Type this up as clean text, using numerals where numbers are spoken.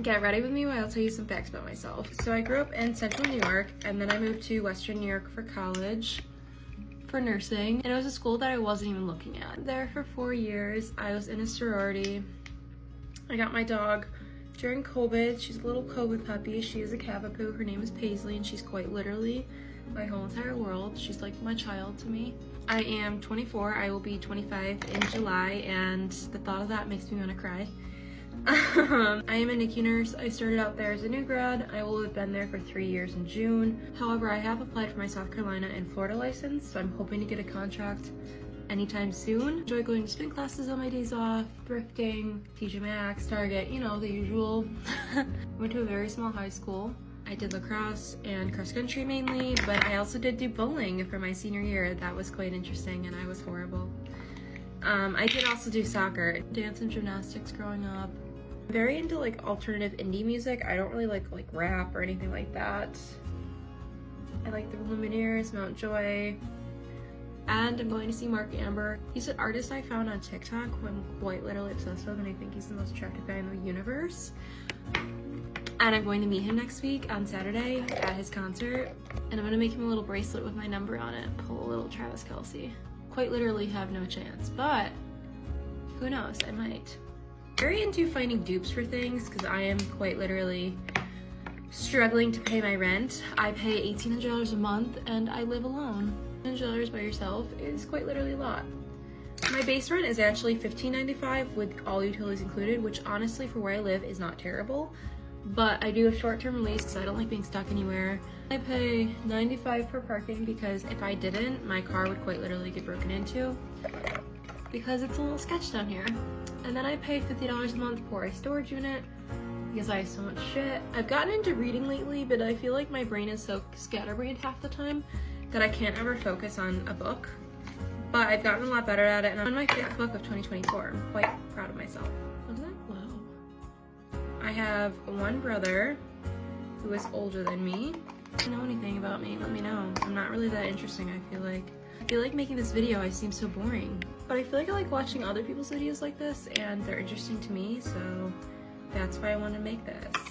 Get ready with me while I'll tell you some facts about myself. So I grew up in central New York, and then I moved to western New York for college, for nursing. And it was a school that I wasn't even looking at. There for 4 years, I was in a sorority. I got my dog during COVID. She's a little COVID puppy. She is a Cavapoo. Her name is Paisley, and she's quite literally my whole entire world. She's like my child to me. I am 24. I will be 25 in July, and the thought of that makes me want to cry. I am a NICU nurse. I started out there as a new grad. I will have been there for 3 years in June. However, I have applied for my South Carolina and Florida license, so I'm hoping to get a contract anytime soon. Enjoy going to spin classes on my days off, thrifting, TJ Maxx, Target, you know, the usual. Went to a very small high school. I did lacrosse and cross country mainly, but I also did do bowling for my senior year. That was quite interesting, and I was horrible. I did also do soccer, dance and gymnastics growing up. I'm very into like alternative indie music. I don't really like rap or anything like that. I like the Lumineers, Mount Joy, and I'm going to see Mark Amber. He's an artist I found on TikTok who I'm quite literally obsessed with, and I think he's the most attractive guy in the universe. And I'm going to meet him next week on Saturday at his concert, and I'm gonna make him a little bracelet with my number on it and pull a little Travis Kelce. Quite literally have no chance, but who knows, I might. Very into finding dupes for things because I am quite literally struggling to pay my rent. I pay $1,800 a month and I live alone. $100 by yourself is quite literally a lot. My base rent is actually $15.95 with all utilities included, which honestly for where I live is not terrible. But I do a short-term lease because I don't like being stuck anywhere. I pay $95 for parking because if I didn't, my car would quite literally get broken into because it's a little sketch down here. And then I pay $50 a month for a storage unit because I have so much shit. I've gotten into reading lately, but I feel like my brain is so scatterbrained half the time that I can't ever focus on a book. But I've gotten a lot better at it, and I'm on my 5th book of 2024. I'm quite proud of myself. Look at that glow. I have one brother who is older than me. If you know anything about me, let me know. I'm not really that interesting, I feel like. I feel like making this video, I seem so boring. But I feel like I like watching other people's videos like this, and they're interesting to me, so that's why I want to make this.